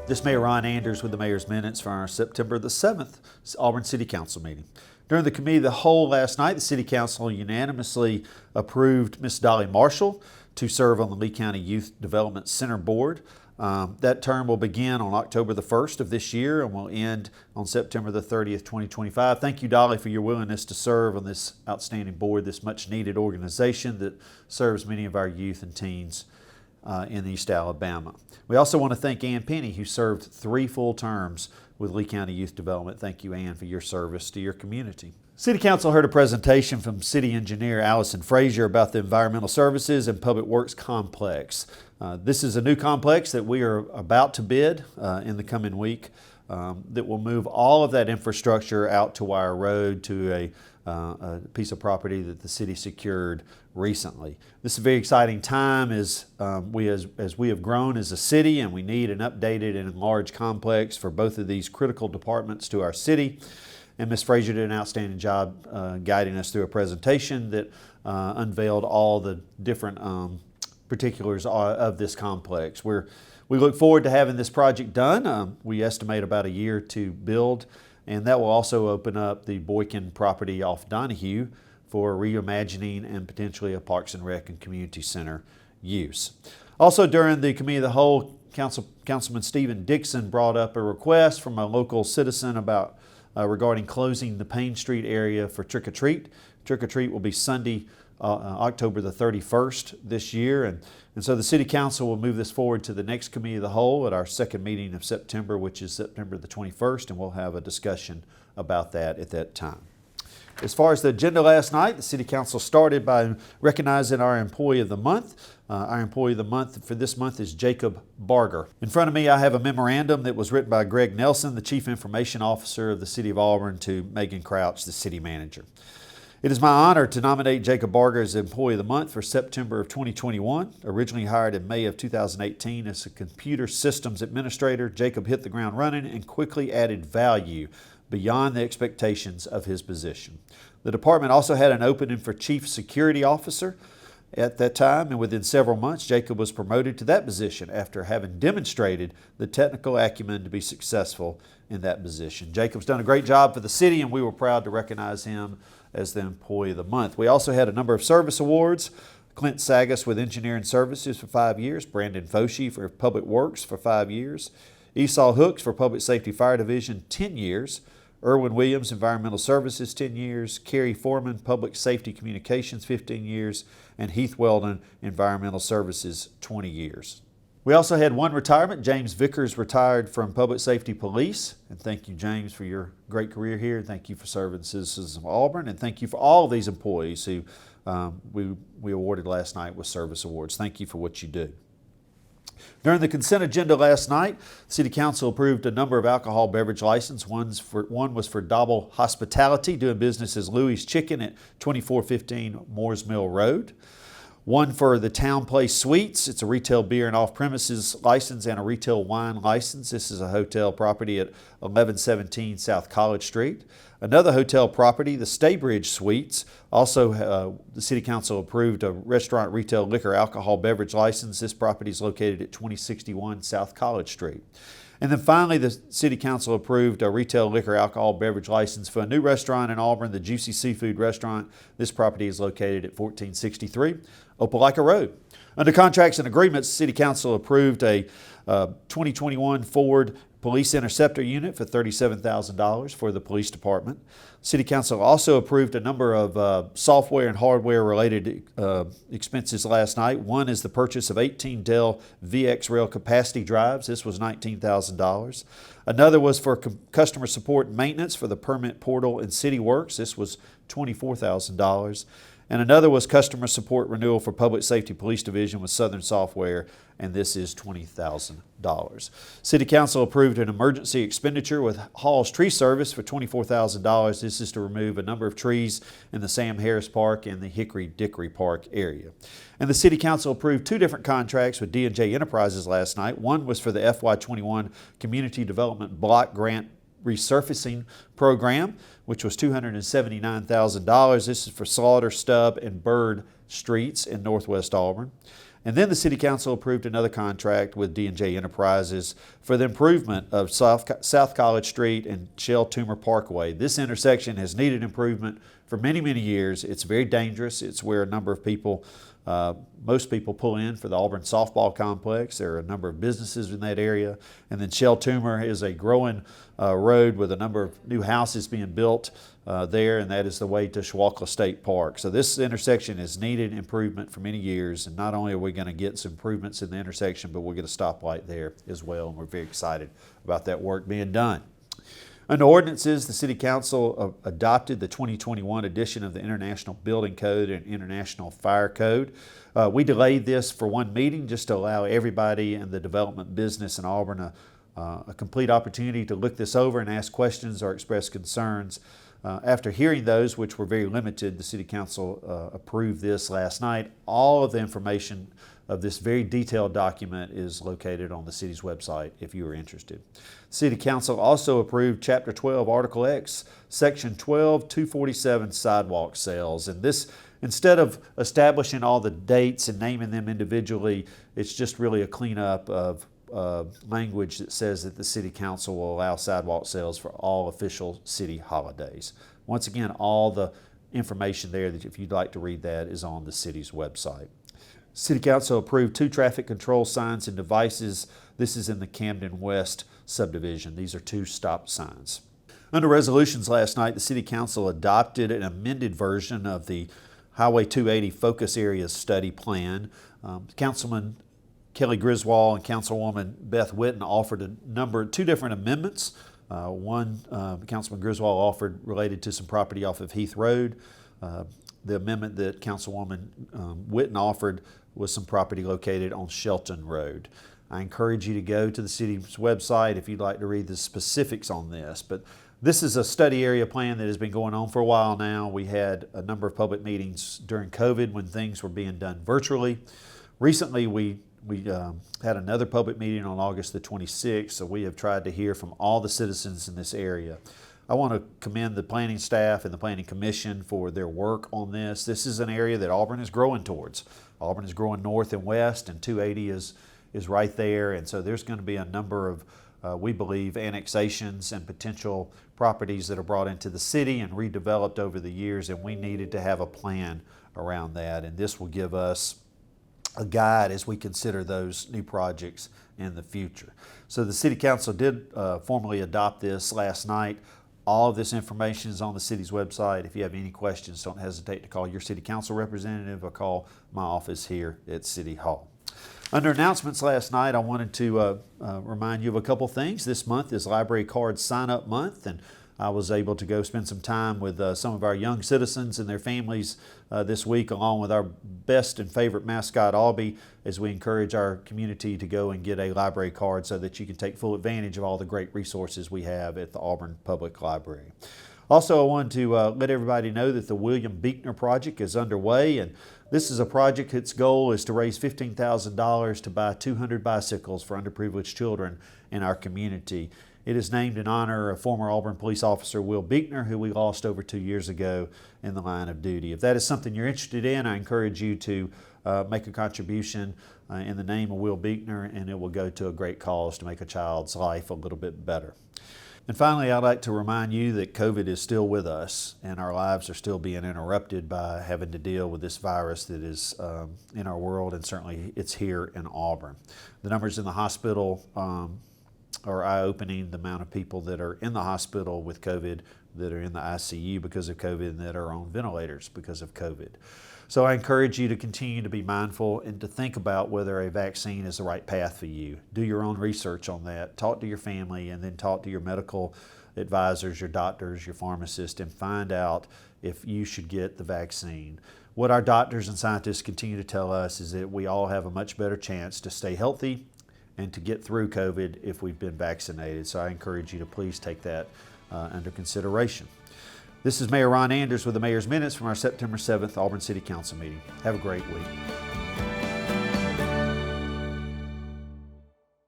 This is Mayor Ron Anders with the Mayor's Minutes for our September the 7th Auburn City Council meeting. During the Committee of the Whole last night, the City Council unanimously approved Ms. Dolly Marshall to serve on the Lee County Youth Development Center Board. That term will begin on October the 1st of this year and will end on September the 30th, 2025. Thank you, Dolly, for your willingness to serve on this outstanding board, this much-needed organization that serves many of our youth and teens in East Alabama. We also want to thank Ann Penny, who served 3 full terms with Lee County Youth Development. Thank you, Ann, for your service to your community. City Council heard a presentation from City Engineer Allison Frazier about the Environmental Services and Public Works Complex. This is a new complex that we are about to bid in the coming week that will move all of that infrastructure out to Wire Road to a piece of property that the city secured recently. This is a very exciting time as we have grown as a city, and we need an updated and enlarged complex for both of these critical departments to our city. And Ms. Frazier did an outstanding job guiding us through a presentation that unveiled all the different particulars of this complex. We look forward to having this project done. We estimate about a year to build, and that will also open up the Boykin property off Donahue for reimagining and potentially a Parks and Rec and Community Center use. Also during the Committee of the Whole, Councilman Stephen Dixon brought up a request from a local citizen about regarding closing the Payne Street area for trick-or-treat. Trick-or-treat will be Sunday, October the 31st this year, and so the City Council will move this forward to the next Committee of the Whole at our second meeting of September, which is September the 21st, and we'll have a discussion about that at that time. As far as the agenda last night, the City Council started by recognizing our Employee of the Month. Our Employee of the Month for this month is Jacob Barger. In front of me, I have a memorandum that was written by Greg Nelson, the Chief Information Officer of the City of Auburn, to Megan Crouch, the City Manager. It is my honor to nominate Jacob Barger as Employee of the Month for September of 2021. Originally hired in May of 2018 as a computer systems administrator, Jacob hit the ground running and quickly added value beyond the expectations of his position. The department also had an opening for Chief Security Officer at that time, and within several months, Jacob was promoted to that position after having demonstrated the technical acumen to be successful in that position. Jacob's done a great job for the city, and we were proud to recognize him as the Employee of the Month. We also had a number of service awards. Clint Sagas with Engineering Services for 5 years, Brandon Foshee for Public Works for 5 years, Esau Hooks for Public Safety Fire Division 10 years, Irwin Williams, Environmental Services, 10 years, Kerry Foreman, Public Safety Communications, 15 years, and Heath Weldon, Environmental Services, 20 years. We also had one retirement. James Vickers retired from Public Safety Police. And thank you, James, for your great career here. Thank you for serving the citizens of Auburn. And thank you for all of these employees who we awarded last night with service awards. Thank you for what you do. During the consent agenda last night, City Council approved a number of alcohol beverage licenses. One was for Dauble Hospitality, doing business as Louie's Chicken at 2415 Moores Mill Road. One for the Town Place Suites. It's a retail beer and off-premises license and a retail wine license. This is a hotel property at 1117 South College Street. Another hotel property, the Staybridge Suites. Also, the City Council approved a restaurant, retail, liquor, alcohol, beverage license. This property is located at 2061 South College Street. And then finally, the City Council approved a retail, liquor, alcohol, beverage license for a new restaurant in Auburn, the Juicy Seafood Restaurant. This property is located at 1463 Opelika Road. Under contracts and agreements, the City Council approved a 2021 Ford Police Interceptor unit for $37,000 for the police department. City Council also approved a number of software and hardware related expenses last night. One is the purchase of 18 Dell VX Rail capacity drives. This was $19,000. Another was for customer support and maintenance for the permit portal and City Works. This was $24,000. And another was customer support renewal for Public Safety Police Division with Southern Software, and this is $20,000. City Council approved an emergency expenditure with Hall's Tree Service for $24,000. This is to remove a number of trees in the Sam Harris Park and the Hickory Dickory Park area. And the City Council approved 2 different contracts with D&J Enterprises last night. One was for the FY21 Community Development Block Grant resurfacing program, which was $279,000. This is for Slaughter, Stubb, and Bird streets in Northwest Auburn. And then the City Council approved another contract with D&J Enterprises for the improvement of South College Street and Shell Toomer Parkway. This intersection has needed improvement for many, many years. It's very dangerous. It's where a number of people, most people pull in for the Auburn softball complex. There are a number of businesses in that area. And then Shell Toomer is a growing road with a number of new houses being built there, and that is the way to Schwalkla State Park. So this intersection has needed improvement for many years, and not only are we going to get some improvements in the intersection, but we'll get a stoplight there as well, and we're very excited about that work being done. Under ordinances, the City Council adopted the 2021 edition of the International Building Code and International Fire Code. We delayed this for one meeting just to allow everybody in the development business in Auburn a complete opportunity to look this over and ask questions or express concerns. After hearing those, which were very limited, the City Council approved this last night. All of the information of this very detailed document is located on the city's website if you are interested. City Council also approved Chapter 12, Article X, Section 12-247 Sidewalk Sales. And this, instead of establishing all the dates and naming them individually, it's just really a cleanup of language that says that the City Council will allow sidewalk sales for all official city holidays. Once again, all the information there, that if you'd like to read that, is on the city's website. City Council approved 2 traffic control signs and devices. This is in the Camden West subdivision. These are 2 stop signs. Under resolutions last night, the City Council adopted an amended version of the Highway 280 Focus Areas Study Plan. Councilman Kelly Griswold and Councilwoman Beth Witten offered 2 different amendments. One, Councilman Griswold offered related to some property off of Heath Road. The amendment that Councilwoman Witten offered was some property located on Shelton Road. I encourage you to go to the city's website if you'd like to read the specifics on this. But this is a study area plan that has been going on for a while now. We had a number of public meetings during COVID when things were being done virtually. Recently, we had another public meeting on August the 26th, so we have tried to hear from all the citizens in this area. I want to commend the planning staff and the Planning Commission for their work on this. This is an area that Auburn is growing towards. Auburn is growing north and west, and 280 is right there, and so there's going to be a number of, we believe, annexations and potential properties that are brought into the city and redeveloped over the years, and we needed to have a plan around that, and this will give us a guide as we consider those new projects in the future. So the City Council did formally adopt this last night. All of this information is on the city's website. If you have any questions, don't hesitate to call your City Council representative or call my office here at City Hall. Under announcements last night, I wanted to remind you of a couple things. This month is Library Card Sign-Up Month, and I was able to go spend some time with some of our young citizens and their families this week, along with our best and favorite mascot, Albie, as we encourage our community to go and get a library card so that you can take full advantage of all the great resources we have at the Auburn Public Library. Also, I wanted to let everybody know that the William Beekner Project is underway, and this is a project its goal is to raise $15,000 to buy 200 bicycles for underprivileged children in our community. It is named in honor of former Auburn police officer Will Beekner, who we lost over 2 years ago in the line of duty. If that is something you're interested in, I encourage you to make a contribution in the name of Will Beekner, and it will go to a great cause to make a child's life a little bit better. And finally, I'd like to remind you that COVID is still with us, and our lives are still being interrupted by having to deal with this virus that is in our world, and certainly it's here in Auburn. The numbers in the hospital are eye-opening, the amount of people that are in the hospital with COVID, that are in the ICU because of COVID, and that are on ventilators because of COVID. So I encourage you to continue to be mindful and to think about whether a vaccine is the right path for you. Do your own research on that. Talk to your family, and then talk to your medical advisors, your doctors, your pharmacists, and find out if you should get the vaccine. What our doctors and scientists continue to tell us is that we all have a much better chance to stay healthy and to get through COVID if we've been vaccinated. So I encourage you to please take that under consideration. This is Mayor Ron Anders with the Mayor's Minutes from our September 7th Auburn City Council meeting. Have a great week.